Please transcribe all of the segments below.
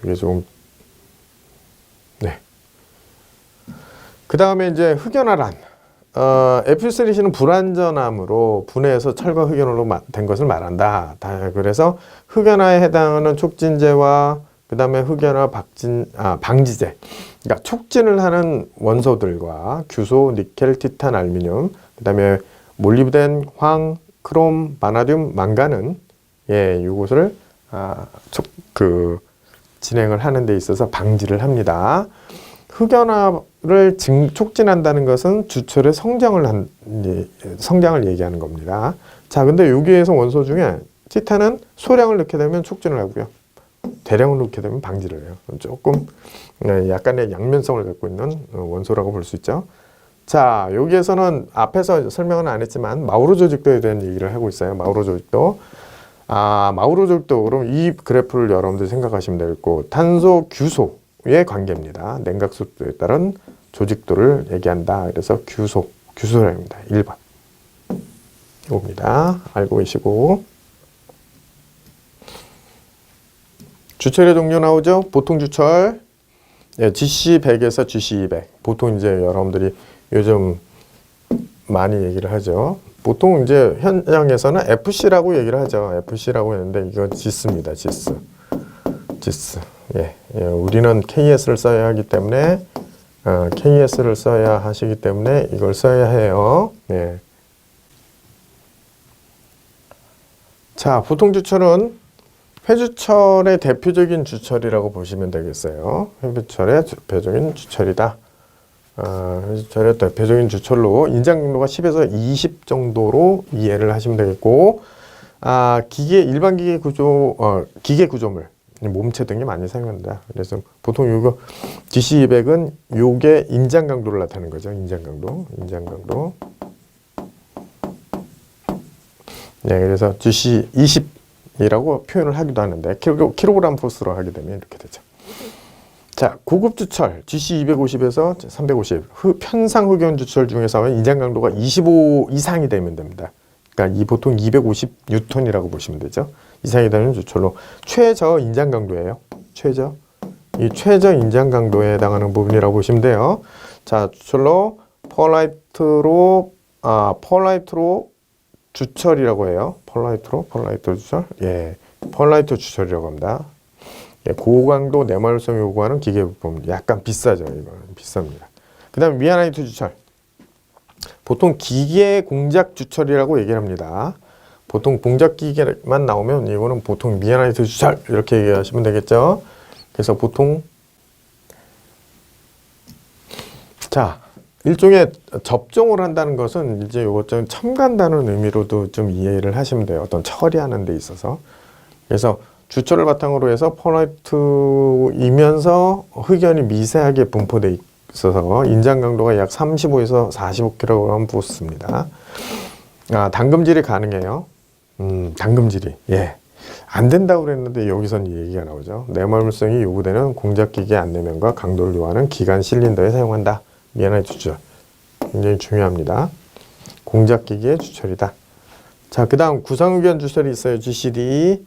이게 좀, 네. 그 다음에 이제 흑연화란. F3C는 불완전함으로 분해해서 철과 흑연으로 된 것을 말한다. 그래서 흑연화에 해당하는 촉진제와 그 다음에 흑연화 방지제. 그러니까 촉진을 하는 원소들과 규소, 니켈, 티탄, 알루미늄, 그 다음에 몰리브덴, 황, 크롬, 바나듐, 망간은 이것을 진행을 하는 데 있어서 방지를 합니다. 흑연화를 촉진한다는 것은 주철의 성장을 얘기하는 겁니다. 자, 근데 여기에서 원소 중에 티탄은 소량을 넣게 되면 촉진을 하고요. 대량을 넣게 되면 방지를 해요. 조금 약간의 양면성을 갖고 있는 원소라고 볼 수 있죠. 자, 여기에서는 앞에서 설명은 안 했지만 마우로 조직도에 대한 얘기를 하고 있어요. 마우로 조직도. 마우로 조직도, 그럼 이 그래프를 여러분들 생각하시면 되겠고, 탄소 규소의 관계입니다. 냉각수도에 따른 조직도를 얘기한다. 그래서 규소량입니다. 1번. 이겁니다. 알고 계시고. 주철의 종류 나오죠? 보통 주철. GC100에서 GC200. 보통 이제 여러분들이 요즘 많이 얘기를 하죠. 보통 이제 현장에서는 FC라고 얘기를 하죠. FC라고 했는데 이건 GS입니다. GS. 우리는 KS를 써야 하기 때문에 KS를 써야 하시기 때문에 이걸 써야 해요. 예. 자, 보통 주철은 회주철의 대표적인 주철이라고 보시면 되겠어요. 회주철의 대표적인 주철이다. 회주철의 대표적인 주철로 인장 강도가 10에서 20 정도로 이해를 하시면 되겠고, 일반 기계 구조물, 몸체 등이 많이 사용한다. 그래서 보통 이거 GC200은 요게 인장 강도를 나타내는 거죠. 인장 강도. 네, 그래서 GC20이라고 표현을 하기도 하는데 킬로그램 포스로 하게 되면 이렇게 되죠. 자, 고급 주철 GC250에서 350 편상 흑연 주철 중에서 인장 강도가 25 이상이 되면 됩니다. 그러니까 보통 250 뉴턴이라고 보시면 되죠. 이상이 되는 주철로 최저 인장 강도예요. 이 최저 인장 강도에 해당하는 부분이라고 보시면 돼요. 자, 주철로 펄라이트로 주철이라고 해요. 펄라이트 주철. 예. 펄라이트 주철이라고 합니다. 예, 고강도 내마율성을 요구하는 기계 부품. 약간 비싸죠. 이거는 비쌉니다. 그 다음에 미아나이트 주철. 보통 기계 공작 주철이라고 얘기를 합니다. 보통 공작 기계만 나오면 이거는 보통 미아나이트 주철 이렇게 얘기하시면 되겠죠. 그래서 보통 일종의 접종을 한다는 것은 이제 이것 좀 첨가한다는 의미로도 좀 이해를 하시면 돼요. 어떤 처리하는 데 있어서. 그래서 주철을 바탕으로 해서 펄라이트이면서 흑연이 미세하게 분포되어 있어서 인장 강도가 약 35에서 45kg 붙습니다. 담금질이 가능해요. 담금질이. 예. 안 된다고 그랬는데 여기선 이 얘기가 나오죠. 내마물성이 요구되는 공작기계 안내면과 강도를 요하는 기관 실린더에 사용한다. 미아나이트 주철. 굉장히 중요합니다. 공작기계의 주철이다. 자, 그 다음 구상흑연 주철이 있어요. GCD.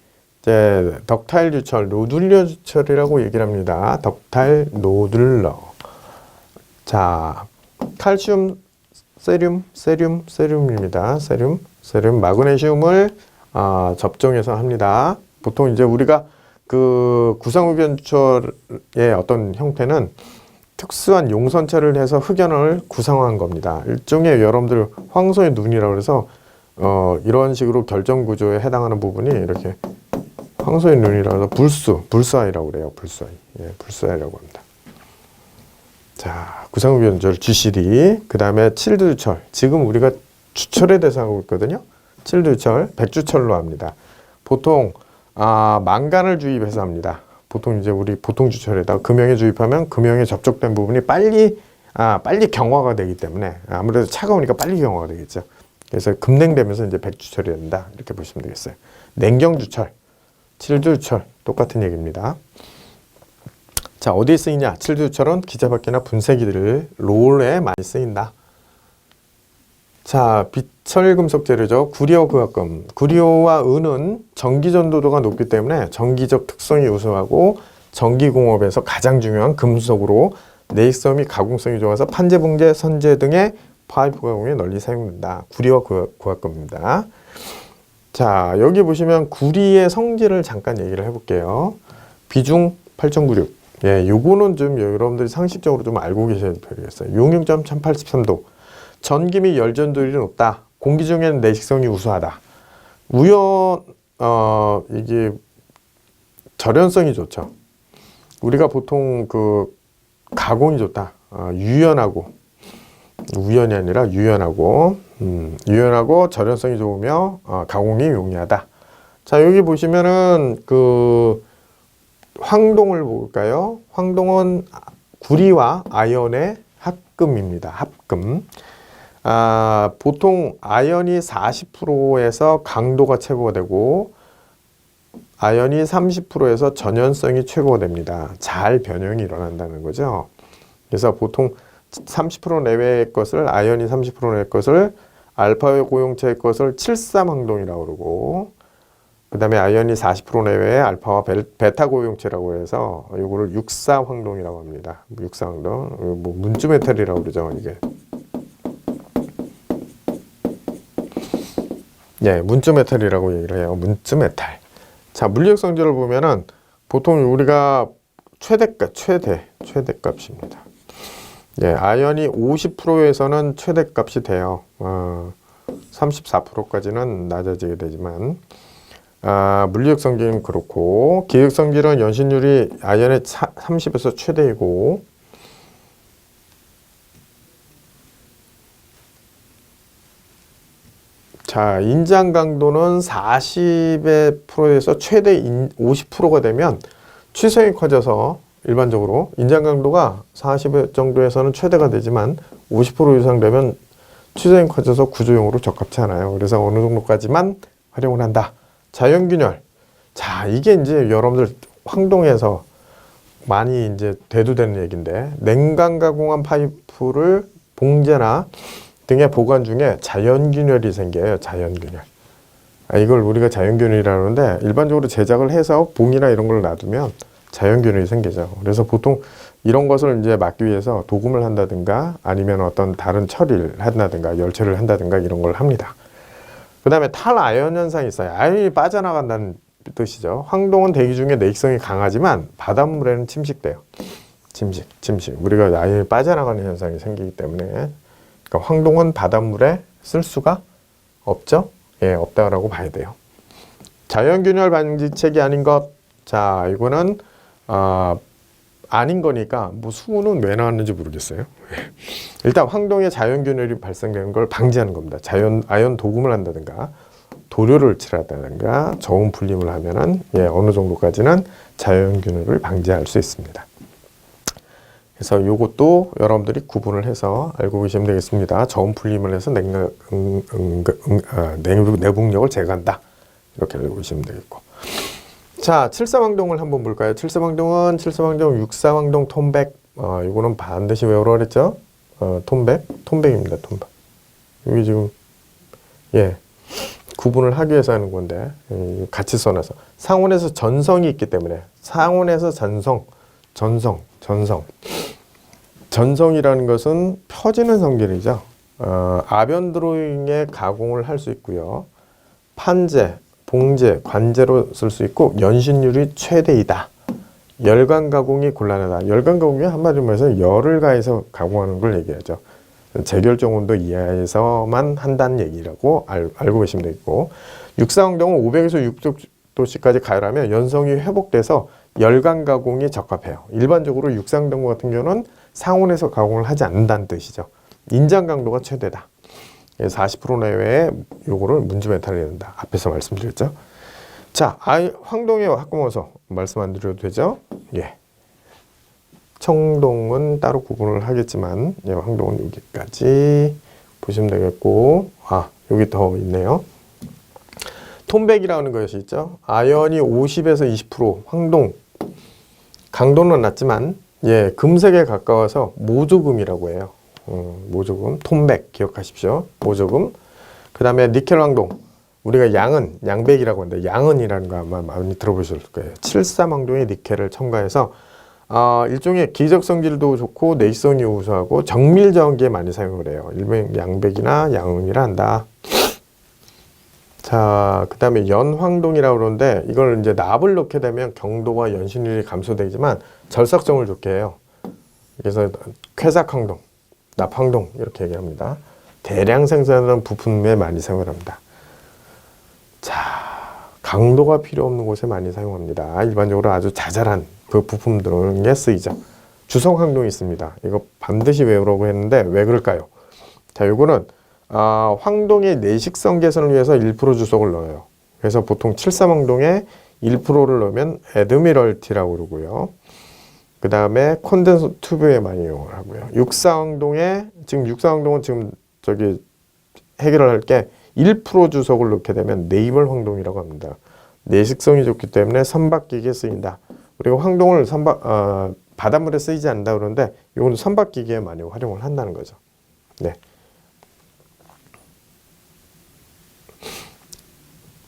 덕타일 주철, 노듈러 주철이라고 얘기를 합니다. 덕타일, 노듈러. 자, 칼슘, 세륨입니다. 세륨, 마그네슘을 접종해서 합니다. 보통 이제 우리가 그 구상흑연 주철의 어떤 형태는 특수한 용선체를 해서 흑연을 구성한 겁니다. 일종의 여러분들 황소의 눈이라고 해서 이런 식으로 결정 구조에 해당하는 부분이 이렇게 황소의 눈이라고 해서 불수아이라고 그래요. 불수아이. 예, 불수아이라고 합니다. 자, 구상흑연 주철 GCD. 그 다음에 칠두주철. 지금 우리가 주철에 대해서 하고 있거든요. 칠두주철, 백주철로 합니다. 보통 망간을 주입해서 합니다. 보통 이제 우리 보통 주철에다가 금형에 주입하면 금형에 접촉된 부분이 빨리 경화가 되기 때문에 아무래도 차가우니까 빨리 경화가 되겠죠. 그래서 급냉되면서 이제 백주철이 된다. 이렇게 보시면 되겠어요. 냉경주철, 칠두주철 똑같은 얘기입니다. 자, 어디에 쓰이냐? 칠두주철은 기자박기나 분쇄기들 롤에 많이 쓰인다. 자, 비철금속 재료죠. 구리와 은은 전기 전도도가 높기 때문에 전기적 특성이 우수하고 전기공업에서 가장 중요한 금속으로 내익성 및 가공성이 좋아서 판재, 봉제, 선재 등의 파이프 가공에 널리 사용된다. 구리와 구화금입니다. 자, 여기 보시면 구리의 성질을 잠깐 얘기를 해볼게요. 비중 8.96. 예, 요거는 좀 여러분들이 상식적으로 좀 알고 계셔야 되겠어요. 용융점 1083도. 전기 및 열전도율이 높다. 공기 중에는 내식성이 우수하다. 이게 절연성이 좋죠. 우리가 보통 그 가공이 좋다. 유연하고, 우연이 아니라 유연하고, 유연하고 절연성이 좋으며 가공이 용이하다. 자, 여기 보시면은 그 황동을 볼까요? 황동은 구리와 아연의 합금입니다. 합금. 보통 아연이 40%에서 강도가 최고가 되고 아연이 30%에서 전연성이 최고가 됩니다. 잘 변형이 일어난다는 거죠. 그래서 보통 30% 내외의 것을 아연이 30% 내외의 것을 알파 고용체의 것을 73황동이라고 그러고 그 다음에 아연이 40% 내외의 알파와 베타 고용체라고 해서 이거를 64황동이라고 합니다. 64황동, 뭐 문주메탈이라고 그러죠. 이게. 예, 문주메탈이라고 얘기를 해요. 문주메탈. 자, 물리적 성질을 보면은 보통 우리가 최대값입니다. 예, 아연이 50%에서는 최대값이 돼요. 34%까지는 낮아지게 되지만, 물리적 성질은 그렇고, 기억 성질은 연신율이 아연의 30에서 최대이고, 자, 인장 강도는 40%에서 최대 50%가 되면 취성이 커져서 일반적으로 인장 강도가 40 정도에서는 최대가 되지만 50% 이상 되면 취성이 커져서 구조용으로 적합치 않아요. 그래서 어느 정도까지만 활용을 한다. 자연균열. 자, 이게 이제 여러분들 황동에서 많이 이제 대두되는 얘기인데 냉각 가공한 파이프를 봉제나 등의 보관 중에 자연균열이 생겨요. 자연균열. 이걸 우리가 자연균열이라고 하는데 일반적으로 제작을 해서 봉이나 이런 걸 놔두면 자연균열이 생기죠. 그래서 보통 이런 것을 이제 막기 위해서 도금을 한다든가 아니면 어떤 다른 처리를 한다든가 열처리를 한다든가 이런 걸 합니다. 그 다음에 탈아연 현상이 있어요. 아연이 빠져나간다는 뜻이죠. 황동은 대기 중에 내익성이 강하지만 바닷물에는 침식돼요. 침식. 우리가 아연이 빠져나가는 현상이 생기기 때문에 그러니까 황동은 바닷물에 쓸 수가 없죠. 예, 없다라고 봐야 돼요. 자연균열 방지책이 아닌 것. 자, 이거는 아닌 거니까 뭐 수고는 왜 나왔는지 모르겠어요. 일단 황동에 자연균열이 발생되는 걸 방지하는 겁니다. 아연 도금을 한다든가 도료를 칠한다든가 저온 분림을 하면은 어느 정도까지는 자연균열을 방지할 수 있습니다. 그래서 이것도 여러분들이 구분을 해서 알고 계시면 되겠습니다. 저온 분림을 해서 내분력을 제거한다. 이렇게 알고 계시면 되겠고. 자, 73황동을 한번 볼까요? 73황동은 64황동 톰백. 이거는 반드시 외우라 그랬죠? 톰백입니다. 톰백. 여기 지금 구분을 하기 위해서 하는 건데 같이 써놔서 상온에서 전성이 있기 때문에 상온에서 전성이라는 것은 펴지는 성질이죠. 아변드로잉의 가공을 할 수 있고요. 판재, 봉제, 관제로 쓸 수 있고 연신율이 최대이다. 열관 가공이 곤란하다. 열관 가공이 한마디로 말해서 열을 가해서 가공하는 걸 얘기하죠. 제결정 온도 이하에서만 한다는 얘기라고 알고 계시면 되겠고 64황동은 500에서 600도씨까지 가열하면 연성이 회복돼서 열관 가공이 적합해요. 일반적으로 64황동 같은 경우는 상온에서 가공을 하지 않는다는 뜻이죠. 인장 강도가 최대다. 40% 내외에 요거를 문주메탈을 내는다. 앞에서 말씀드렸죠. 자, 황동의 합금원소 말씀 안 드려도 되죠? 예. 청동은 따로 구분을 하겠지만 황동은 여기까지 보시면 되겠고 여기 더 있네요. 톰백이라는 것이 있죠. 아연이 50에서 20% 황동 강도는 낮지만 금색에 가까워서 모조금이라고 해요. 모조금, 톰백 기억하십시오. 모조금. 그 다음에 니켈 황동. 우리가 양백이라고 하는데 양은이라는 거 아마 많이 들어보셨을 거예요. 7,3황동에 니켈을 첨가해서 일종의 기적 성질도 좋고 내시성이 우수하고 정밀 저항기에 많이 사용을 해요. 일명 양백이나 양은이라 한다. 자, 그 다음에 연황동이라고 그러는데 이걸 이제 납을 넣게 되면 경도와 연신율이 감소되지만 절삭성을 좋게 해요. 그래서 쾌삭황동, 납황동 이렇게 얘기합니다. 대량 생산하는 부품에 많이 사용을 합니다. 자, 강도가 필요 없는 곳에 많이 사용합니다. 일반적으로 아주 자잘한 그 부품들에 쓰이죠. 주성황동이 있습니다. 이거 반드시 외우라고 했는데 왜 그럴까요? 자, 요거는 황동의 내식성 개선을 위해서 1% 주석을 넣어요. 그래서 보통 7,3황동에 1%를 넣으면 애드미럴티라고 그러고요. 그 다음에 콘덴서 튜브에 많이 이용을 하고요. 6,4황동은 지금 저기 해결을 할 게 1% 주석을 넣게 되면 네이벌 황동이라고 합니다. 내식성이 좋기 때문에 선박기기에 쓰인다. 그리고 황동을 바닷물에 쓰이지 않는다 그러는데 이건 선박기기에 많이 활용을 한다는 거죠. 네.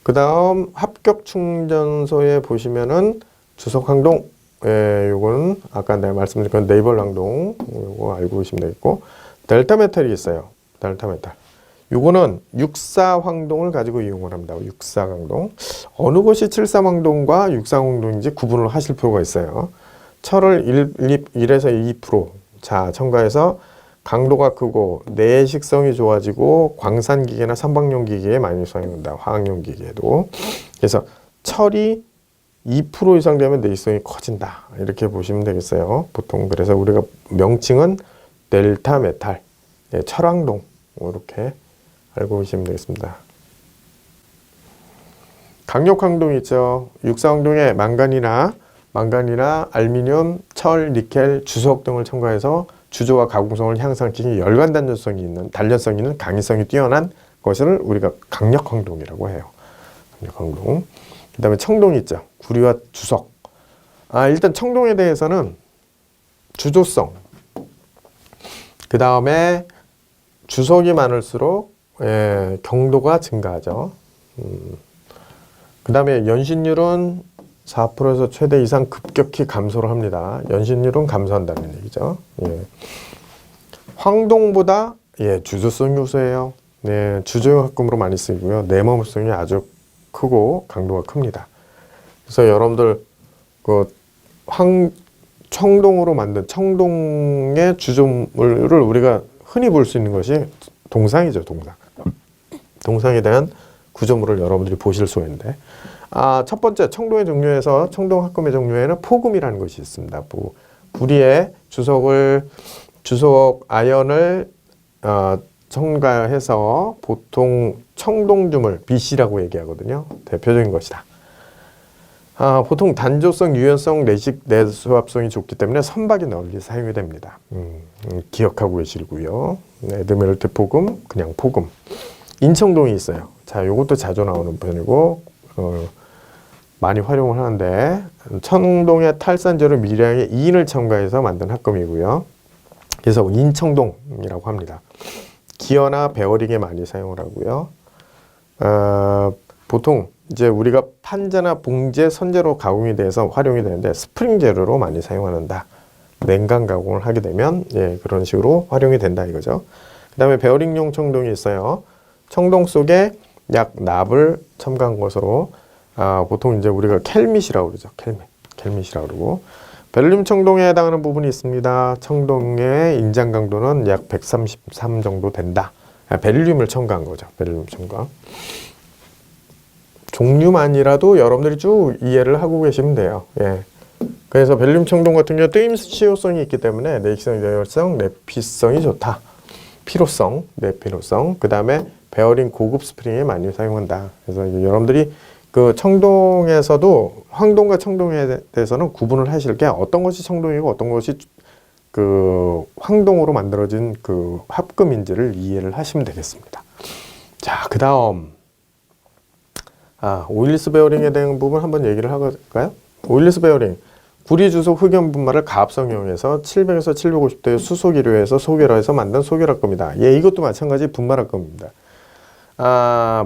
그 다음 합격 충전소에 보시면은 주석 황동, 요거는 아까 내가 말씀드린 건 네이벌 황동, 요거 알고 계시면 되겠고, 델타 메탈이 있어요. 델타 메탈. 요거는 6,4황동을 가지고 이용을 합니다. 6,4황동. 어느 곳이 7,3황동과 6,4황동인지 구분을 하실 필요가 있어요. 철을 1에서 2% 자, 첨가해서 강도가 크고 내식성이 좋아지고 광산기계나 선박용 기계에 많이 사용된다. 화학용 기계에도. 그래서 철이 2% 이상 되면 내식성이 커진다. 이렇게 보시면 되겠어요. 보통 그래서 우리가 명칭은 델타 메탈, 철황동 이렇게 알고 계시면 되겠습니다. 강력황동이 있죠. 6,4황동에 망간이나 알미늄, 철, 니켈, 주석 등을 첨가해서 주조와 가공성을 향상시키는 열관 단련성이 있는 강의성이 뛰어난 것을 우리가 강력황동이라고 해요. 강력황동. 그 다음에 청동이 있죠. 구리와 주석. 일단 청동에 대해서는 주조성. 그 다음에 주석이 많을수록 경도가 증가하죠. 그 다음에 연신율은 4%에서 최대 이상 급격히 감소를 합니다. 연신율은 감소한다는 얘기죠. 황동보다 주조성이 우수해요. 주조용 합금으로 많이 쓰이고요. 내모물성이 아주 크고 강도가 큽니다. 그래서 여러분들 청동으로 만든 청동의 주조물을 우리가 흔히 볼 수 있는 것이 동상이죠. 동상에 대한 구조물을 여러분들이 보실 수가 있는데, 첫 번째 청동의 종류에서 청동 합금의 종류에는 포금이라는 것이 있습니다. 구리에 주석 아연을 첨가해서 보통 청동주물 BC라고 얘기하거든요. 대표적인 것이다. 보통 단조성, 유연성, 내수합성이 좋기 때문에 선박이 널리 사용이 됩니다. 기억하고 계시고요. 에드메랄트 포금, 그냥 포금. 인청동이 있어요. 자, 요것도 자주 나오는 편이고 많이 활용을 하는데, 청동의 탈산재로 미량의 인을 첨가해서 만든 합금이고요. 그래서 인청동이라고 합니다. 기어나 베어링에 많이 사용을 하고요. 보통 이제 우리가 판재나 봉제, 선재로 가공이 돼서 활용이 되는데 스프링 재료로 많이 사용한다. 냉각 가공을 하게 되면 그런 식으로 활용이 된다 이거죠. 그 다음에 베어링용 청동이 있어요. 청동 속에 약 납을 첨가한 것으로 보통 이제 우리가 켈밋이라고 그러죠. 켈밋이라고 그러고, 베릴륨 청동에 해당하는 부분이 있습니다. 청동의 인장 강도는 약 133 정도 된다. 베릴륨을 첨가한 거죠. 베릴륨 첨가. 종류만이라도 여러분들이 쭉 이해를 하고 계시면 돼요. 그래서 베릴륨 청동 같은 경우 뜨임 수치효성이 있기 때문에 내식성, 내열성, 내피성이 좋다. 피로성, 내피로성. 그 다음에 베어링 고급 스프링에 많이 사용한다. 그래서 여러분들이 그 청동에서도 황동과 청동에 대해서는 구분을 하실 게 어떤 것이 청동이고 어떤 것이 그 황동으로 만들어진 그 합금인지를 이해를 하시면 되겠습니다. 자, 그 다음 오일리스 베어링에 대한 부분 한번 얘기를 해볼까요? 오일리스 베어링, 구리 주석 흑연 분말을 가압성 이용해서 700에서 750도의 수소기류에서 소결해서 만든 소결합금이다. 이것도 마찬가지 분말 합금입니다.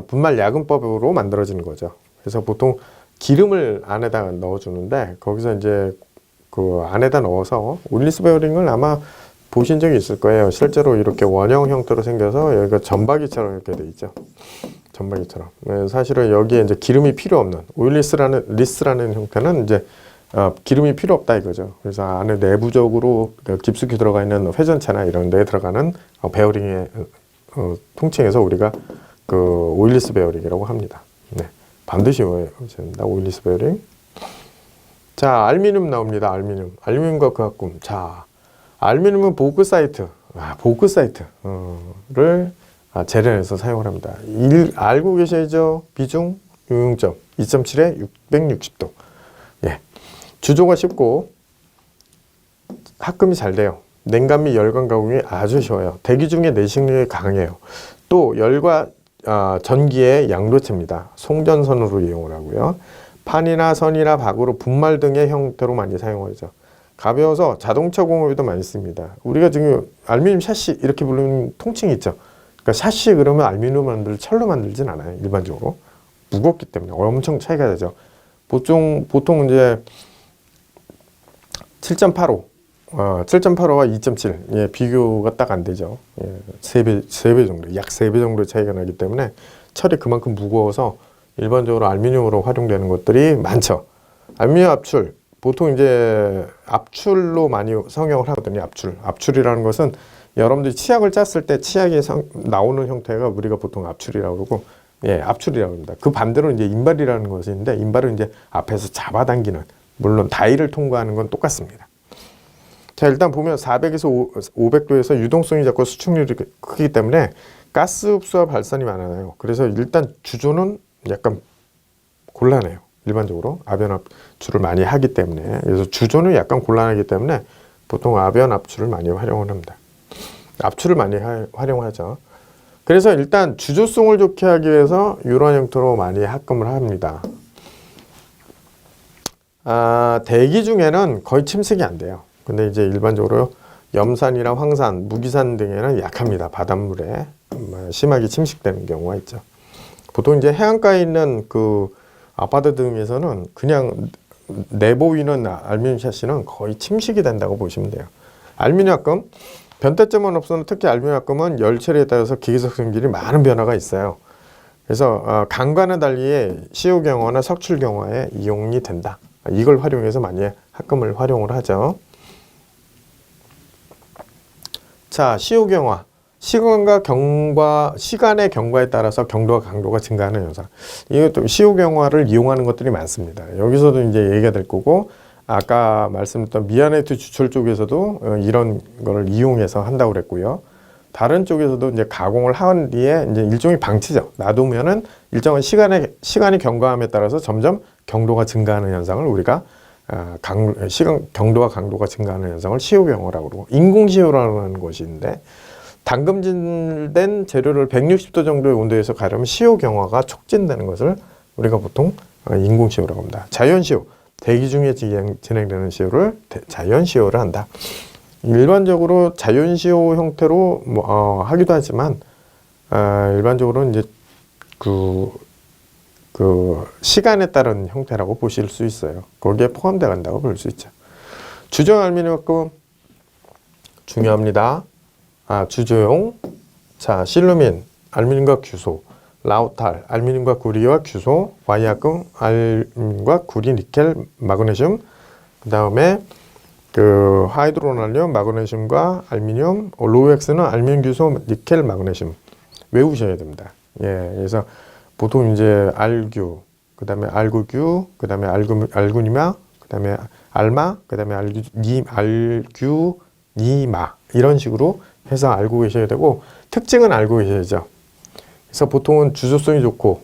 분말 야근법으로 만들어지는 거죠. 그래서 보통 기름을 안에다 넣어주는데 거기서 이제 그 안에다 넣어서 오일리스 베어링을 아마 보신 적이 있을 거예요. 실제로 이렇게 원형 형태로 생겨서 여기가 점박이처럼 이렇게 돼 있죠. 점박이처럼. 사실은 여기에 이제 기름이 필요 없는 리스라는 형태는 이제 기름이 필요 없다 이거죠. 그래서 안에 내부적으로 깊숙이 들어가 있는 회전체나 이런 데에 들어가는 베어링의 통칭해서 우리가 그 오일리스 베어링이라고 합니다. 네. 반드시 외워야 됩니다. 오일리스 베어링. 자, 알루미늄 나옵니다. 알루미늄과 그합금. 자, 알루미늄은 보크사이트를 재련해서 사용을 합니다. 알고 계셔야죠. 비중, 유용점 2.7에 660도. 예. 주조가 쉽고 합금이 잘 돼요. 냉감 및 열감 가공이 아주 쉬워요. 대기 중에 내식력이 강해요. 또 열과 전기의 양도체입니다. 송전선으로 이용을 하고요. 판이나 선이나 박으로 분말 등의 형태로 많이 사용하죠. 가벼워서 자동차 공업에도 많이 씁니다. 우리가 지금 알루미늄 샤시 이렇게 부르는 통칭이 있죠. 그러니까 샤시 그러면 알루미늄 철로 만들진 않아요. 일반적으로 무겁기 때문에 엄청 차이가 되죠. 보통 이제 7.85, 7.85와 2.7, 예, 비교가 딱 안 되죠. 예, 3배 정도, 약 3배 정도의 차이가 나기 때문에 철이 그만큼 무거워서 일반적으로 알루미늄으로 활용되는 것들이 많죠. 알루미늄 압출, 보통 이제 압출로 많이 성형을 하거든요. 압출이라는 것은 여러분들이 치약을 짰을 때 치약이 나오는 형태가 우리가 보통 압출이라고 그러고, 예, 압출이라고 합니다. 그 반대로 이제 인발이라는 것이 있는데, 인발은 이제 앞에서 잡아당기는, 물론 다이를 통과하는 건 똑같습니다. 자, 일단 보면 400에서 500도에서 유동성이 작고 수축률이 크기 때문에 가스 흡수와 발산이 많아요. 그래서 일단 주조는 약간 곤란해요. 일반적으로 아변 압출을 많이 하기 때문에. 그래서 주조는 약간 곤란하기 때문에 보통 아변 압출을 많이 활용을 합니다. 압출을 많이 활용하죠. 그래서 일단 주조성을 좋게 하기 위해서 이런 형태로 많이 합금을 합니다. 대기 중에는 거의 침식이 안 돼요. 근데 이제 일반적으로 염산이나 황산, 무기산 등에는 약합니다. 바닷물에 심하게 침식되는 경우가 있죠. 보통 이제 해안가에 있는 그 아파트 등에서는 그냥 내보이는 알루미늄 샤시는 거의 침식이 된다고 보시면 돼요. 알루미늄 합금, 변태점은 없어도 특히 알루미늄 합금은 열처리에 따라서 기계적 성질이 많은 변화가 있어요. 그래서 강과는 달리 시효 경화나 석출 경화에 이용이 된다. 이걸 활용해서 많이 합금을 활용을 하죠. 자, 시효 경화. 시간의 경과에 따라서 경도와 강도가 증가하는 현상. 이것도 시효 경화를 이용하는 것들이 많습니다. 여기서도 이제 얘기가 될 거고, 아까 말씀드렸던 미아네트 주철 쪽에서도 이런 거를 이용해서 한다고 그랬고요. 다른 쪽에서도 이제 가공을 한 뒤에 이제 일종의 방치죠. 놔두면은 일정한 시간이 경과함에 따라서 점점 경도가 증가하는 현상을 우리가 경도와 강도가 증가하는 현상을 시효 경화라고 그러고, 인공 시효라는 것이 있는데, 담금질된 재료를 160도 정도의 온도에서 가려면 시효 경화가 촉진되는 것을 우리가 보통 인공 시효라고 합니다. 자연 시효, 대기 중에 진행되는 시효를 자연 시효를 한다. 일반적으로 자연 시효 형태로 하기도 하지만 일반적으로 이제 그 시간에 따른 형태라고 보실 수 있어요. 거기에 포함되어 간다고 볼 수 있죠. 주정 알루미늄 합금 중요합니다. 주조용. 자, 실루민, 알루미늄과 규소, 라우탈, 알루미늄과 구리와 규소, 와이합금, 알루미늄과 구리, 니켈, 마그네슘. 그 다음에 그 하이드로날륨, 마그네슘과 알루미늄, 로우엑스는 알루미늄, 규소, 니켈, 마그네슘 외우셔야 됩니다. 예, 그래서 보통 이제 알규, 그 다음에 알구규, 그 다음에 알구니마, 그 다음에 알마, 그 다음에 알규니마 이런 식으로 해서 알고 계셔야 되고, 특징은 알고 계셔야죠. 그래서 보통은 주조성이 좋고,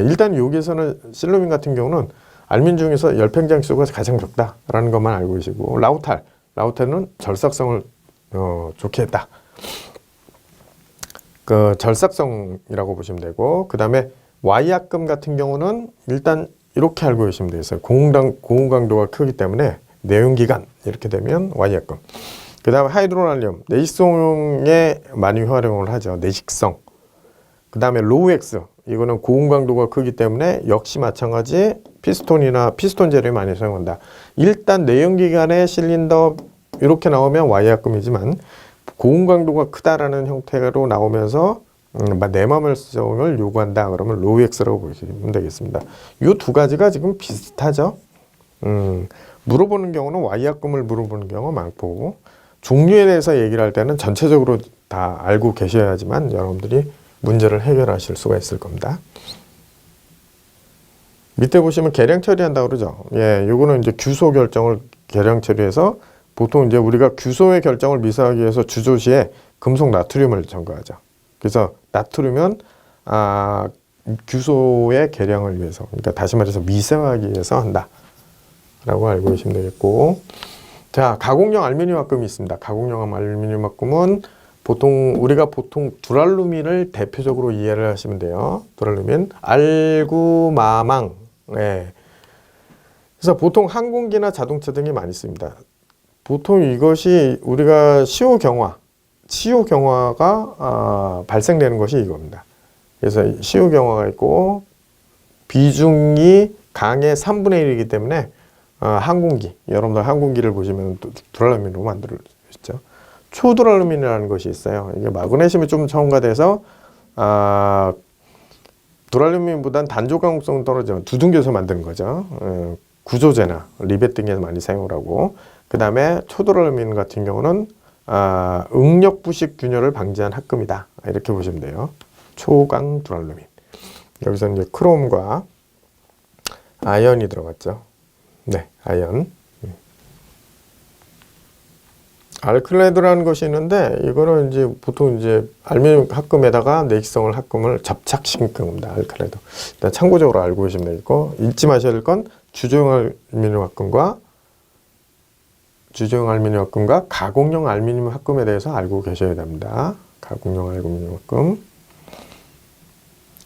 일단 여기에서는 실루민 같은 경우는 알루미늄 중에서 열팽장 수가 가장 적다라는 것만 알고 계시고, 라우탈은 절삭성을 좋게 했다. 그 절삭성이라고 보시면 되고, 그 다음에 Y합금 같은 경우는 일단 이렇게 알고 계시면 되겠어요. 고온 강도가 크기 때문에 내용기간 이렇게 되면 Y합금. 그 다음에 하이드로날륨, 내식성에 많이 활용을 하죠. 내식성. 그 다음에 로우 X, 이거는 고온강도가 크기 때문에 역시 마찬가지 피스톤이나 피스톤 재료를 많이 사용한다. 일단 내연기관의 실린더 이렇게 나오면 Y약금이지만 고온강도가 크다라는 형태로 나오면서 내마물성을 요구한다. 그러면 로우 X라고 보시면 되겠습니다. 이 두 가지가 지금 비슷하죠. 물어보는 경우는 Y약금을 물어보는 경우가 많고, 종류에 대해서 얘기를 할 때는 전체적으로 다 알고 계셔야지만 여러분들이 문제를 해결하실 수가 있을 겁니다. 밑에 보시면 계량 처리한다고 그러죠. 예, 요거는 이제 규소 결정을 계량 처리해서 보통 이제 우리가 규소의 결정을 미사하기 위해서 주조 시에 금속 나트륨을 첨가하죠. 그래서 나트륨은 규소의 계량을 위해서, 그러니까 다시 말해서 미세화하기 위해서 한다 라고 알고 계시면 되겠고, 자, 가공용 알루미늄 합금이 있습니다. 가공용 알루미늄 합금은 우리가 보통 두랄루민을 대표적으로 이해를 하시면 돼요. 두랄루민, 알구마망. 예. 그래서 보통 항공기나 자동차 등이 많이 씁니다. 보통 이것이 우리가 시호 경화가 발생되는 것이 이겁니다. 그래서 시호 경화가 있고 비중이 강의 3분의 1이기 때문에 항공기, 여러분들 항공기를 보시면 두랄루민으로 만들 수 있죠. 초두랄루민이라는 것이 있어요. 이게 마그네슘이 좀 첨가돼서 두랄루민보다는 단조 강성은 떨어지면 두둥겨서 만드는 거죠. 구조제나 리벳 등에서 많이 사용을 하고, 그 다음에 초두랄루민 같은 경우는 응력부식 균열을 방지한 합금이다. 이렇게 보시면 돼요. 초강 두랄루민. 여기서 이제 크롬과 아연이 들어갔죠. 네, 아연. 알클레드라는 것이 있는데, 이거는 이제 보통 이제 알루미늄 합금에다가 내시성을 합금을 접착시킨 겁니다. 알클레드. 일단 참고적으로 알고 계시면 되겠고, 잊지 마셔야 될 건 주조용 알루미늄 합금과 가공용 알루미늄 합금에 대해서 알고 계셔야 됩니다. 가공용 알루미늄 합금.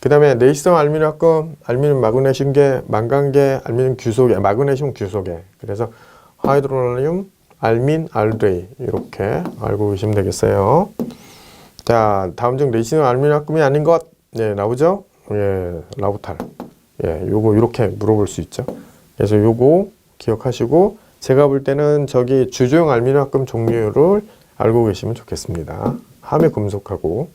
그 다음에 내시성 알루미늄 합금, 알루미늄 마그네슘계, 망간계, 알루미늄 규소계, 마그네슘 규소계. 그래서 하이드로나리움, 알민, 알데이 이렇게 알고 계시면 되겠어요. 자, 다음 중 내시성 알루미늄 합금이 아닌 것, 예, 나오죠? 예, 라우탈. 예, 요거 이렇게 물어볼 수 있죠. 그래서 요거 기억하시고, 제가 볼 때는 저기 주조용 알루미늄 합금 종류를 알고 계시면 좋겠습니다. 함유 금속하고.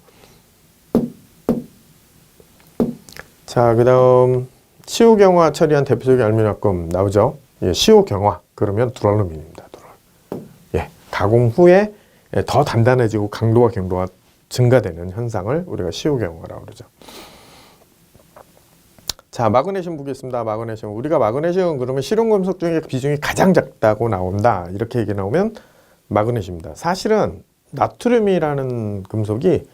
자, 그 다음 시호 경화 처리한 대표적인 알루미늄 합금 나오죠? 예, 시호 경화. 그러면 두랄루민입니다. 예, 가공 후에 더 단단해지고 강도와 경도가 증가되는 현상을 우리가 시호 경화라고 그러죠. 자, 마그네슘 보겠습니다. 마그네슘. 우리가 마그네슘 그러면 실용금속 중에 비중이 가장 작다고 나온다. 이렇게 얘기 나오면 마그네슘입니다. 사실은 나트륨이라는 금속이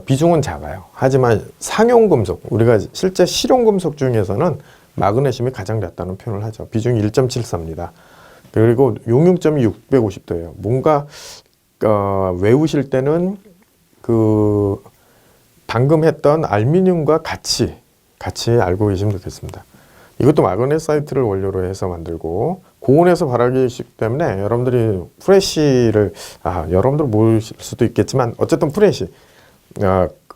비중은 작아요. 하지만 상용금속, 우리가 실제 실용금속 중에서는 마그네슘이 가장 작다는 표현을 하죠. 비중이 1.74입니다. 그리고 용융점이 650도예요. 뭔가 외우실 때는 그 방금 했던 알루미늄과 같이 알고 계시면 좋겠습니다. 이것도 마그네사이트를 원료로 해서 만들고 고온에서 발화하기 쉽기 때문에 여러분들이 프레쉬를 여러분들 모르실 수도 있겠지만 어쨌든 프레쉬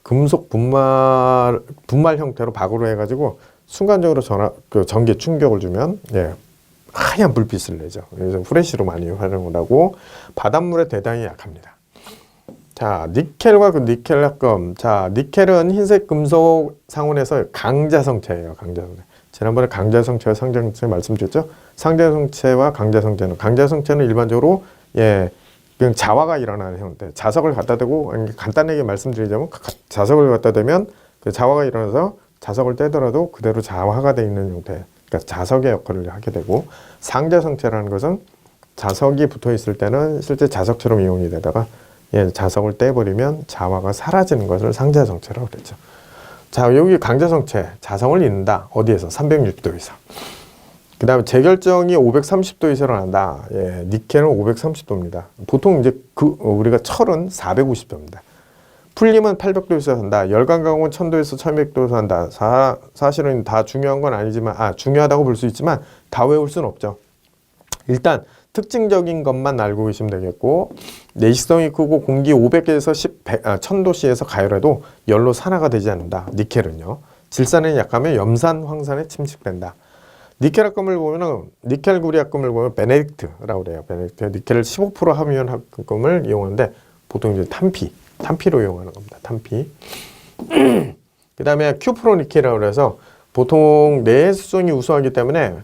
금속 분말 형태로 박으로 해가지고 순간적으로 전기 충격을 주면 하얀 불빛을 내죠. 그래서 프레쉬로 많이 활용을 하고 바닷물에 대단히 약합니다. 자, 니켈과 그 니켈 합금. 자, 니켈은 흰색 금속 상온에서 강자성체예요. 강자성체. 지난번에 강자성체와 상자성체 말씀드렸죠. 상자성체와 강자성체는, 강자성체는 일반적으로 그냥 자화가 일어나는 형태. 자석을 갖다 대고, 간단하게 말씀드리자면 자석을 갖다 대면 그 자화가 일어나서 자석을 떼더라도 그대로 자화가 되어 있는 형태. 그러니까 자석의 역할을 하게 되고, 상자성체라는 것은 자석이 붙어 있을 때는 실제 자석처럼 이용이 되다가 자석을 떼버리면 자화가 사라지는 것을 상자성체라고 그랬죠. 자, 여기 강자성체, 자성을 잇는다. 어디에서? 360도 이상. 그 다음에 재결정이 530도 이상으로 난다. 니켈은 530도입니다. 보통 이제 우리가 철은 450도입니다. 풀림은 800도 이상 한다. 열강강은 1000도에서 1200도에서 한다. 사실은 다 중요한 건 아니지만, 중요하다고 볼 수 있지만 다 외울 수는 없죠. 일단 특징적인 것만 알고 계시면 되겠고, 내식성이 크고 공기 500개에서 1000도씨에서 가열해도 열로 산화가 되지 않는다. 니켈은요. 질산에 약하면 염산, 황산에 침식된다. 니켈 합금을 보면은, 니켈 구리 합금을 보면 베네딕트라고 그래요. 베네딕트. 니켈을 15% 함유한 합금을 이용하는데 보통 이제 탄피로 이용하는 겁니다. 탄피. 그 다음에 큐프로니켈이라고 해서 보통 내수성이 우수하기 때문에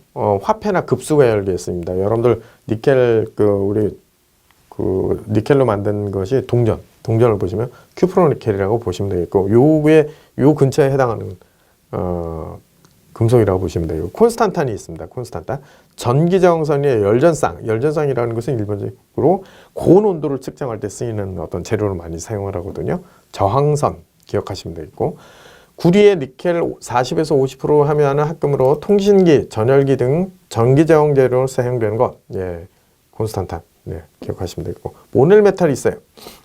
화폐나 급수가 열리에 씁니다. 여러분들 니켈 우리 니켈로 만든 것이 동전을 보시면 큐프로니켈이라고 보시면 되겠고, 요 근처에 해당하는 금속이라고 보시면 되고, 콘스탄탄이 있습니다. 콘스탄탄. 전기저항선의 열전상이라는 것은 일반적으로 고온 온도를 측정할 때 쓰이는 어떤 재료를 많이 사용을 하거든요. 저항선 기억하시면 되겠고, 구리에 니켈 40에서 50% 함유하는 합금으로 통신기, 전열기 등 전기저항 재료로 사용되는 것, 예, 콘스탄탄, 네, 기억하시면 되겠고, 모넬메탈이 있어요.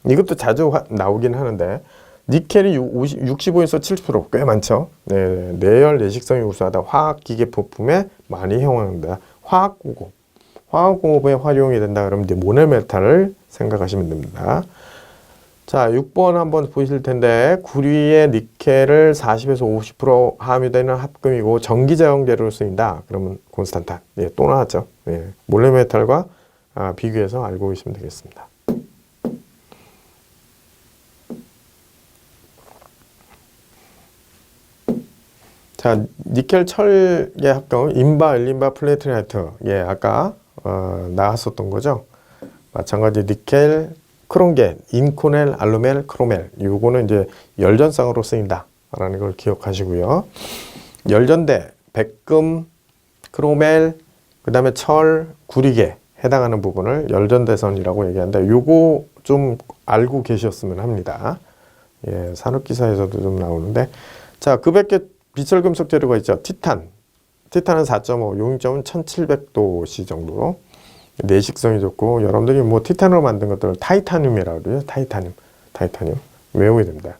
이것도 자주 나오긴 하는데, 니켈이 65에서 70%, 꽤 많죠. 네, 내열 내식성이 우수하다. 화학기계 부품에 많이 사용합니다. 화학공업에 활용이 된다 그러면 이제 모넬메탈을 생각하시면 됩니다. 자, 6번 한번 보실 텐데, 구리에 니켈을 40에서 50% 함유되는 합금이고 전기저항 재료로 쓰인다. 그러면 콘스탄탄. 예, 또 나왔죠. 예, 모넬메탈과 비교해서 알고 계시면 되겠습니다. 자, 니켈 철의 합금, 인바, 엘린바, 플래티나이트. 예, 아까 나왔었던 거죠. 마찬가지 니켈, 크롬겐, 인코넬, 알루멜, 크로멜. 요거는 이제 열전상으로 쓰인다라는 걸 기억하시고요. 열전대, 백금, 크로멜, 그 다음에 철, 구리계 해당하는 부분을 열전대선이라고 얘기하는데, 요거 좀 알고 계셨으면 합니다. 예, 산업기사에서도 좀 나오는데, 자, 그 밖에 비철금속 재료가 있죠. 티탄은 4.5, 용융점은 1700도씨 정도. 내식성이 좋고, 여러분들이 뭐 티탄으로 만든 것들을 타이타늄이라고 그래요. 타이타늄 외워야 됩니다.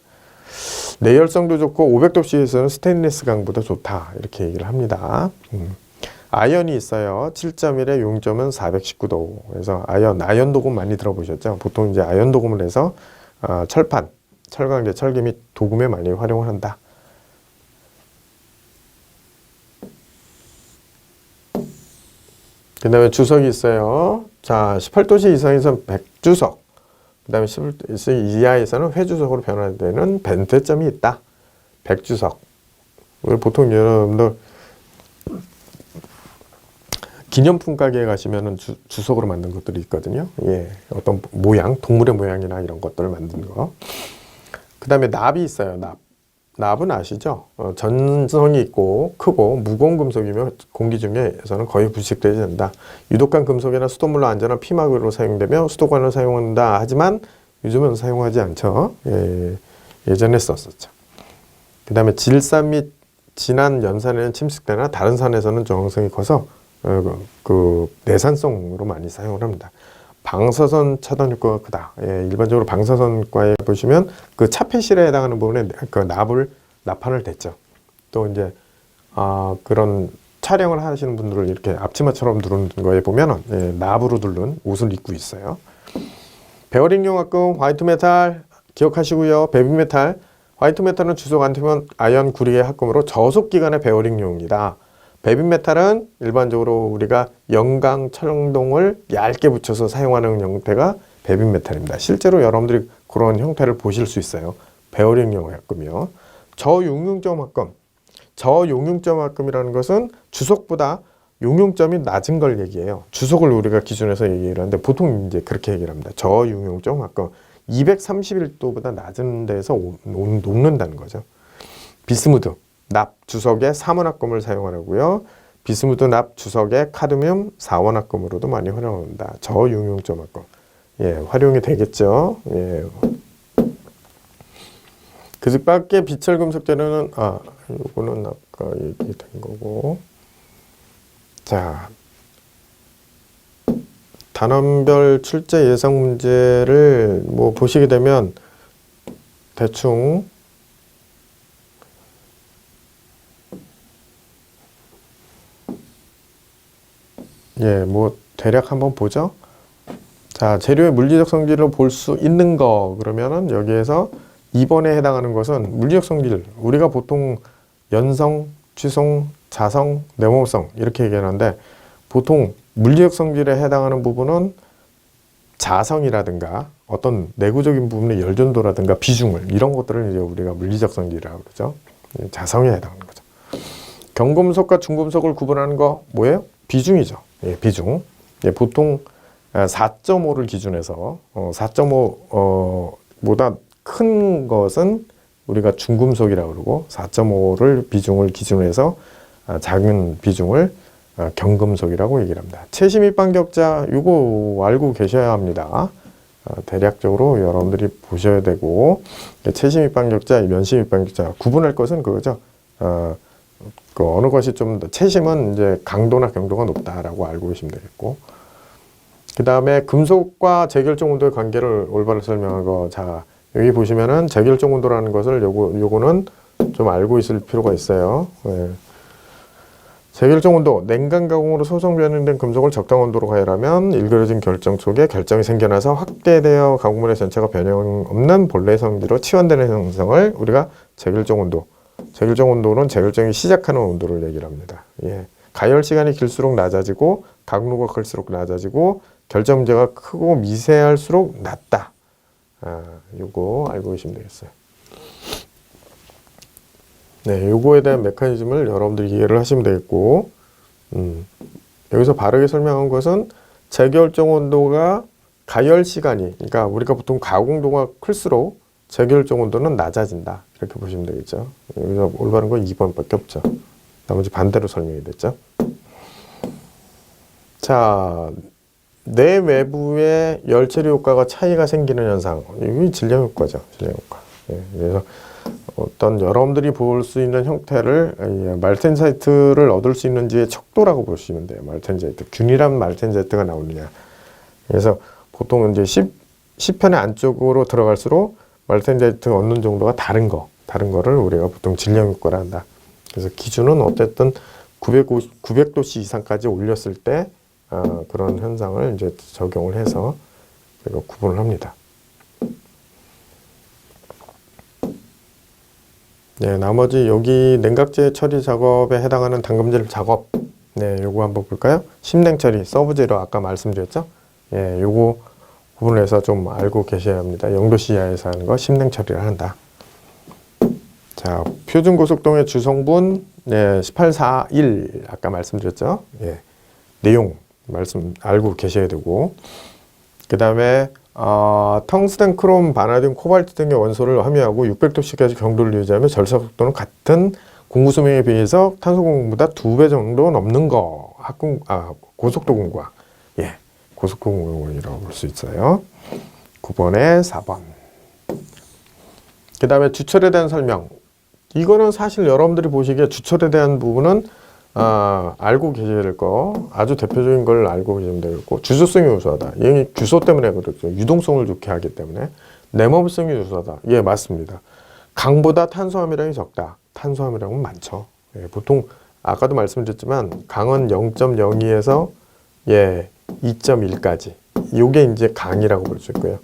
내열성도 좋고 500도씨에서는 스테인리스 강보다 좋다, 이렇게 얘기를 합니다. 아연이 있어요. 7.1에 용점은 419도. 그래서 아연 도금 많이 들어보셨죠? 보통 이제 아연 도금을 해서 철판, 철강제, 철기 및 도금에 많이 활용을 한다. 그 다음에 주석이 있어요. 자, 18도씨 이상에서는 백주석, 그 다음에 18도씨 이하에서는 회주석으로 변화되는 벤트점이 있다. 백주석. 보통 여러분들 기념품 가게에 가시면은 주석으로 만든 것들이 있거든요. 예, 어떤 모양, 동물의 모양이나 이런 것들을 만든 거. 그 다음에 납이 있어요. 납은 아시죠? 전성이 있고 크고 무거운 금속이며 공기 중에서는 거의 불식되지 않는다. 유독한 금속이나 수돗물로 안전한 피막으로 사용되며 수도관을 사용한다. 하지만 요즘은 사용하지 않죠. 예, 예전에 썼었죠. 그 다음에 질산 및 진한 연산에는 침식되나 다른 산에서는 저항성이 커서 내산성으로 많이 사용을 합니다. 방사선 차단 효과가 크다. 예, 일반적으로 방사선과에 보시면 그 차폐실에 해당하는 부분에 그 납판을 댔죠. 또 이제 그런 촬영을 하시는 분들을 이렇게 앞치마처럼 누르는 거에 보면은, 예, 납으로 누른 옷을 입고 있어요. 베어링용 합금, 화이트 메탈 기억하시고요. 베비메탈, 화이트 메탈은 주석 안티몬 아연 구리의 합금으로 저속 기간의 베어링용이다. 베비메탈은 일반적으로 우리가 영강 철동을 얇게 붙여서 사용하는 형태가 베비메탈입니다. 실제로 여러분들이 그런 형태를 보실 수 있어요. 베어링용 합금이요. 저용융점 합금. 저용융점 합금이라는 것은 주석보다 용융점이 낮은 걸 얘기해요. 주석을 우리가 기준해서 얘기를 하는데 보통 이제 그렇게 얘기를 합니다. 저용융점 합금. 231도보다 낮은 데서 녹는다는 거죠. 비스무드. 납 주석에 3원 합금을 사용하고요. 비스무드 납 주석에 카드뮴 4원 합금으로도 많이 활용합니다. 저용융점 합금. 예, 활용이 되겠죠. 예. 그 밖에 비철금속 재료는 요거는 아까 얘기된 거고. 자, 단원별 출제 예상 문제를 뭐 보시게 되면 대충 예, 뭐 대략 한번 보죠. 자, 재료의 물리적 성질로 볼 수 있는 거 그러면은 여기에서 2번에 해당하는 것은 물리적 성질. 우리가 보통 연성, 취성, 자성, 내모성 이렇게 얘기하는데 보통 물리적 성질에 해당하는 부분은 자성이라든가 어떤 내구적인 부분의 열전도라든가 비중을 이런 것들을 이제 우리가 물리적 성질이라고 그러죠. 자성에 해당하는 거죠. 경금속과 중금속을 구분하는 거 뭐예요? 비중이죠. 예, 비중. 예, 보통 4.5를 기준해서 4.5보다 큰 것은 우리가 중금속이라고 그러고 4.5를 비중을 기준해서 작은 비중을 경금속이라고 얘기를 합니다. 체심 입방격자 이거 알고 계셔야 합니다. 대략적으로 여러분들이 보셔야 되고 체심 입방격자, 면심 입방격자 구분할 것은 그거죠. 그 어느 것이 좀 더 체심은 이제 강도나 경도가 높다라고 알고 계시면 되겠고 그 다음에 금속과 재결정 온도의 관계를 올바로 설명한 거. 자, 여기 보시면은 재결정 온도라는 것을 요거는 좀 알고 있을 필요가 있어요. 네. 재결정 온도, 냉간 가공으로 소성 변형된 금속을 적당 온도로 가열하면 일그러진 결정 속에 결정이 생겨나서 확대되어 가공물의 전체가 변형 없는 본래 성질로 치환되는 형성을 우리가 재결정 온도. 재결정 온도는 재결정이 시작하는 온도를 얘기를 합니다. 예. 가열 시간이 길수록 낮아지고 가공로가 클수록 낮아지고 결정 문제가 크고 미세할수록 낮다. 요거 알고 계시면 되겠어요. 네, 요거에 대한 메커니즘을 여러분들이 이해를 하시면 되겠고, 여기서 바르게 설명한 것은 재결정 온도가 가열 시간이, 그러니까 우리가 보통 가공도가 클수록 재결정 온도는 낮아진다. 이렇게 보시면 되겠죠. 여기서 올바른 건 2번밖에 없죠. 나머지 반대로 설명이 됐죠. 자, 내 외부의 열처리 효과가 차이가 생기는 현상. 이게 질량 효과죠. 질량 효과. 예, 그래서 어떤 여러분들이 볼 수 있는 형태를 말텐자이트를 얻을 수 있는지의 척도라고 보시면 돼요. 말텐자이트. 균일한 말텐자이트가 나오느냐. 그래서 보통 이제 10편의 안쪽으로 들어갈수록 말텐자이트 얻는 정도가 다른 거를 우리가 보통 질량 효과를 한다. 그래서 기준은 어쨌든 900도씨 이상까지 올렸을 때 그런 현상을 이제 적용을 해서 우리가 구분을 합니다. 네, 나머지 여기 냉각제 처리 작업에 해당하는 담금질 작업, 네, 요거 한번 볼까요? 심냉 처리, 서브 제로 아까 말씀드렸죠? 예, 요거 구분해서 좀 알고 계셔야 합니다. 0도씨 이하에서 하는 거 심냉 처리를 한다. 자, 표준 고속동의 주성분, 네, 1841 아까 말씀드렸죠? 예, 내용 말씀 알고 계셔야 되고, 그 다음에 텅스텐, 크롬, 바나디움, 코발트 등의 원소를 함유하고 600도씨까지 경도를 유지하며 절사 속도는 같은 공구 수명에 비해서 탄소 공구보다 2배 정도 넘는 거. 고속도 공구와. 예, 고속도 공구이라고 볼 수 있어요. 9번에 4번. 그 다음에 주철에 대한 설명. 이거는 사실 여러분들이 보시기에 주철에 대한 부분은 알고 계셔야 될 거, 아주 대표적인 걸 알고 계시면 되겠고, 주소성이 우수하다. 얘는 주소 때문에 그렇죠. 유동성을 좋게 하기 때문에. 내모성이 우수하다. 예, 맞습니다. 강보다 탄소함유량이 적다. 탄소함유량은 많죠. 예, 보통 아까도 말씀드렸지만 강은 0.02에서 2.1까지. 이게 이제 강이라고 볼 수 있고요.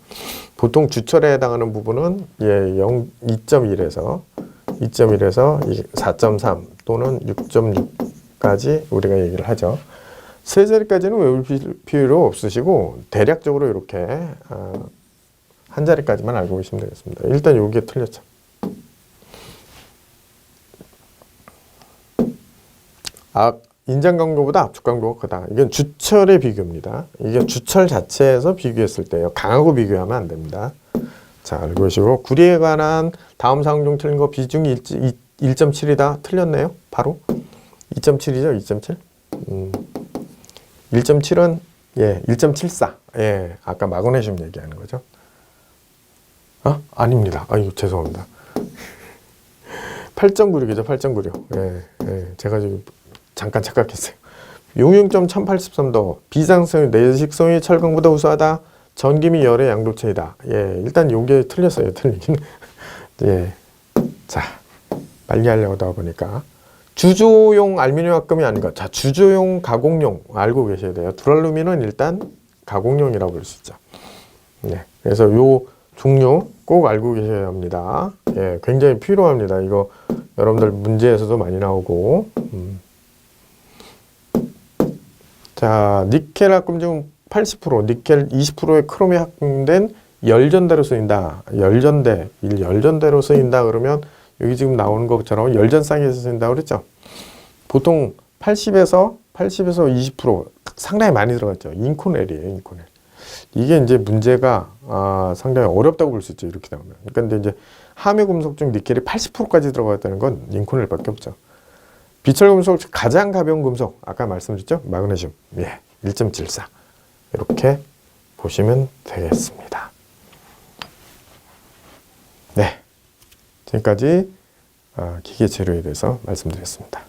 보통 주철에 해당하는 부분은 2.1에서 4.3 또는 6.6까지 우리가 얘기를 하죠. 세 자리까지는 외울 필요 없으시고 대략적으로 이렇게 한 자리까지만 알고 계시면 되겠습니다. 일단 여기에 틀렸죠. 인장 강도보다 압축 강도가 크다. 이건 주철의 비교입니다. 이게 주철 자체에서 비교했을 때요. 강하고 비교하면 안 됩니다. 자, 알고 계시고 구리에 관한 다음 사항 중 틀린 거 비중이 1.7이다. 틀렸네요. 바로 2.7이죠. 2.7. 1.7은 1.74. 예, 아까 마그네슘 얘기하는 거죠. 아닙니다. 아유, 죄송합니다. 8.96이죠. 8.96. 제가 지금 잠깐 착각했어요. 용융점 1083도. 비상성 내식성이 철강보다 우수하다. 전기미 열의 양도체이다. 예, 일단 요게 틀렸어요. 틀리긴. 예. 자, 빨리 하려고 하다 보니까 주조용 알루미늄 합금이 아닌가. 자, 주조용 가공용 알고 계셔야 돼요. 두랄루민은 일단 가공용이라고 볼 수 있죠. 네. 그래서 요 종류 꼭 알고 계셔야 합니다. 예, 굉장히 필요합니다. 이거 여러분들 문제에서도 많이 나오고. 자, 니켈 합금 중 80%, 니켈 20%의 크롬이 합금된 열전대로 쓰인다. 열전대로 쓰인다 그러면 여기 지금 나오는 것처럼 열전쌍에서 쓰인다 그랬죠. 보통 80에서 20% 상당히 많이 들어갔죠. 인코넬이에요, 인코넬. 이게 이제 문제가 상당히 어렵다고 볼 수 있죠. 이렇게 나오면. 그러니까 이제 함유 금속 중 니켈이 80%까지 들어갔다는 건 인코넬밖에 없죠. 비철 금속 가장 가벼운 금속 아까 말씀드렸죠. 마그네슘. 예, 1.74 이렇게 보시면 되겠습니다. 네, 지금까지 기계 재료에 대해서 말씀드렸습니다.